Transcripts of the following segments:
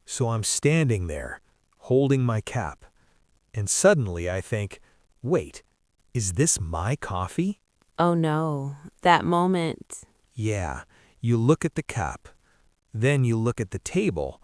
So I'm standing there, holding my cap. And suddenly I think, wait, is this my coffee? Oh no, that moment. Yeah, you look at the cup, then you look at the table,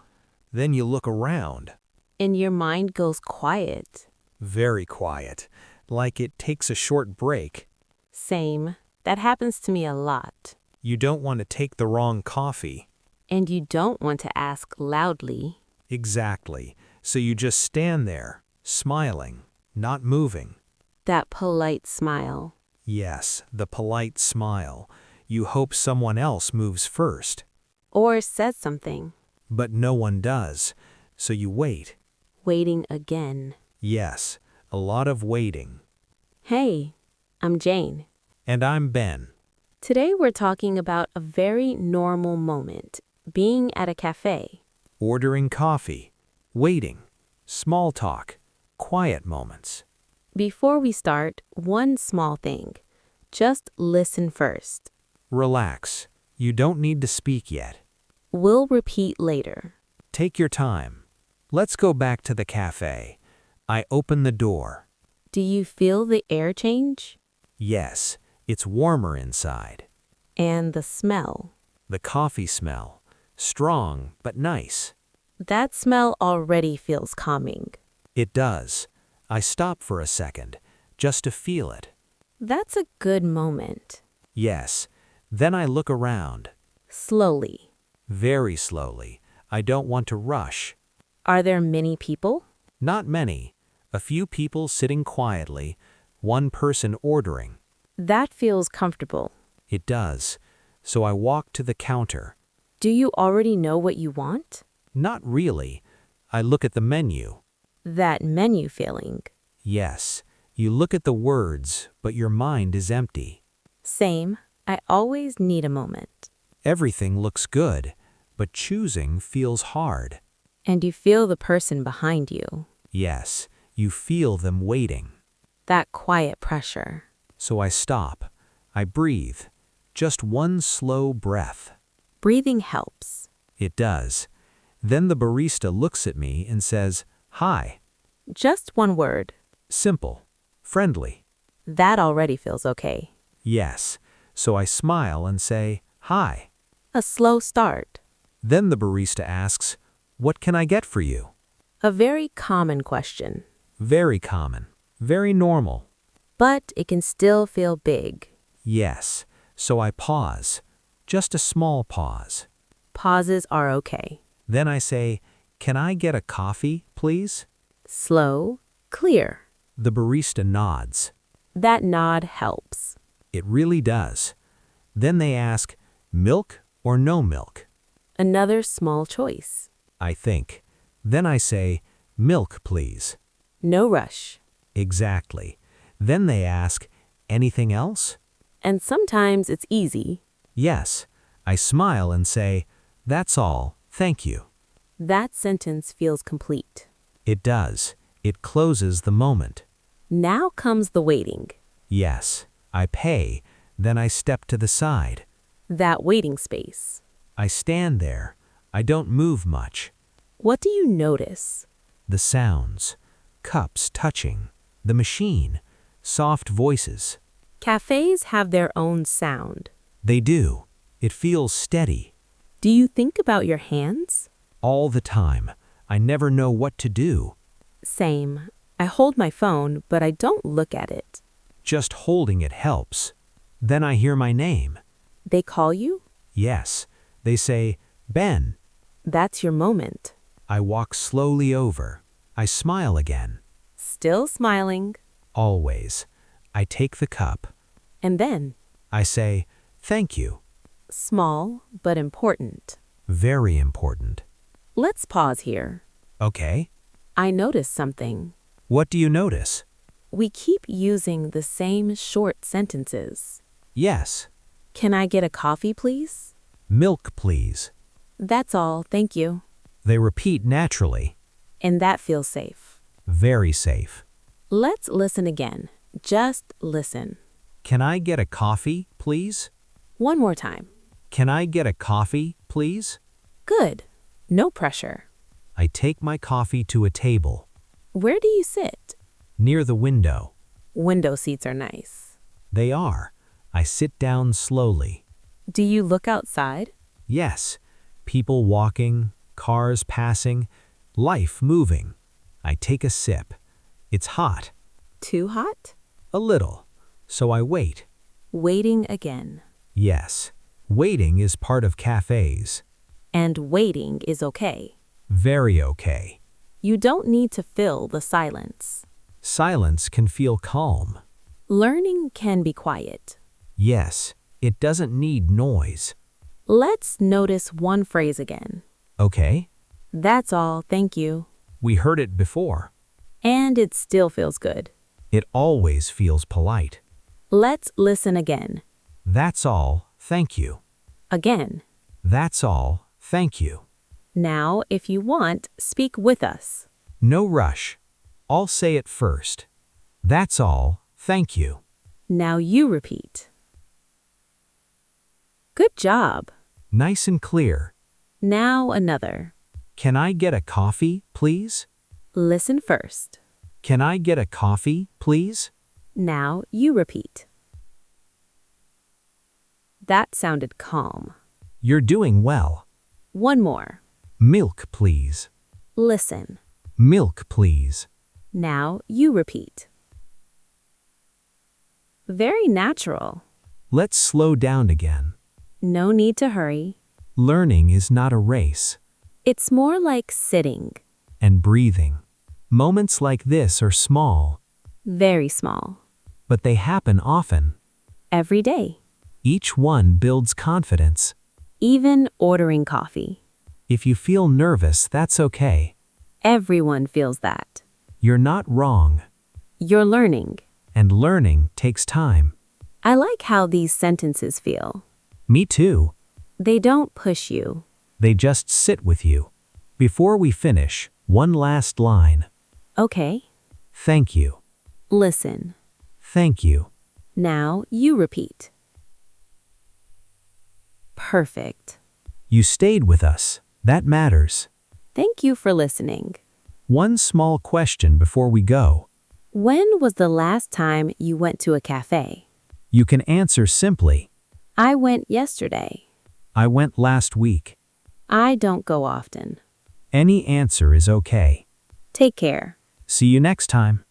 then you look around. And your mind goes quiet. Very quiet, like it takes a short break. Same. That happens to me a lot. You don't want to take the wrong coffee. And you don't want to ask loudly. Exactly. So you just stand there, smiling, not moving. That polite smile. Yes, the polite smile. You hope someone else moves first. Or says something. But no one does. So you wait. Waiting again. Yes, a lot of waiting. Hey, I'm Jane. And I'm Ben. Today we're talking about a very normal moment, being at a cafe. Ordering coffee, waiting, small talk, quiet moments. Before we start, one small thing. Just listen first. Relax. You don't need to speak yet. We'll repeat later. Take your time. Let's go back to the cafe. I open the door. Do you feel the air change? Yes, it's warmer inside. And the smell. The coffee smell. Strong, but nice. That smell already feels calming. It does. I stop for a second, just to feel it. That's a good moment. Yes. Then I look around. Slowly. Very slowly. I don't want to rush. Are there many people? Not many. A few people sitting quietly. One person ordering. That feels comfortable. It does. So I walk to the counter. Do you already know what you want? Not really. I look at the menu. That menu feeling. Yes. You look at the words, but your mind is empty. Same. I always need a moment. Everything looks good, but choosing feels hard. And you feel the person behind you. Yes, you feel them waiting. That quiet pressure. So I stop. I breathe. Just one slow breath. Breathing helps. It does. Then the barista looks at me and says, "Hi." Just one word. Simple. Friendly. That already feels okay. Yes. So I smile and say, "Hi." A slow start. Then the barista asks, "What can I get for you?" A very common question. Very common. Very normal. But it can still feel big. Yes. So I pause. Just a small pause. Pauses are okay. Then I say, "Can I get a coffee, please?" Slow, clear. The barista nods. That nod helps. It really does. Then they ask, "Milk or no milk?" Another small choice. I think. Then I say, "Milk, please." No rush. Exactly. Then they ask, "Anything else?" And sometimes it's easy. Yes. I smile and say, "That's all, thank you." That sentence feels complete. It does. It closes the moment. Now comes the waiting. Yes. I pay. Then I step to the side. That waiting space. I stand there. I don't move much. What do you notice? The sounds. Cups touching. The machine. Soft voices. Cafes have their own sound. They do. It feels steady. Do you think about your hands? All the time. I never know what to do. Same. I hold my phone, but I don't look at it. Just holding it helps. Then I hear my name. They call you? Yes. They say, "Ben." That's your moment. I walk slowly over. I smile again. Still smiling. Always. I take the cup. And then, I say, "Thank you." small but important. Very important. Let's pause here. Okay. I noticed something. What do you notice? We keep using the same short sentences. Yes. Can I get a coffee, please? Milk, please. That's all, thank you. They repeat naturally. And that feels safe. Very safe. Let's listen again. Just listen. Can I get a coffee, please? One more time. Can I get a coffee, please? Good. No pressure. I take my coffee to a table. Where do you sit? Near the window. Window seats are nice. They are. I sit down slowly. Do you look outside? Yes. People walking, cars passing, life moving. I take a sip. It's hot. Too hot? A little. So I wait. Waiting again. Yes. Waiting is part of cafes. And waiting is okay. Very okay. You don't need to fill the silence. Silence can feel calm. Learning can be quiet. Yes, it doesn't need noise. Let's notice one phrase again. Okay, That's all, thank you. we heard it before. And it still feels good. It always feels polite. Let's listen again. That's all, thank you. Again. That's all, thank you. Now, if you want, speak with us. No rush. I'll say it first. That's all, thank you. Now you repeat. Good job. Nice and clear. Now another. Can I get a coffee, please? Listen first. Can I get a coffee, please? Now you repeat. That sounded calm. You're doing well. One more. Milk, please. Listen. Milk, please. Now you repeat. Very natural. Let's slow down again. No need to hurry. Learning is not a race. It's more like sitting. And breathing. Moments like this are small, Very small. but they happen often. Every day. Each one builds confidence. Even ordering coffee. If you feel nervous, that's okay. Everyone feels that. You're not wrong. You're learning. And learning takes time. I like how these sentences feel. Me too. They don't push you. They just sit with you. Before we finish, one last line. Okay. Thank you. Listen. Thank you. Now you repeat. Perfect. You stayed with us. That matters. Thank you for listening. One small question before we go. When was the last time you went to a cafe? You can answer simply. I went yesterday. I went last week. I don't go often. Any answer is okay. Take care. See you next time.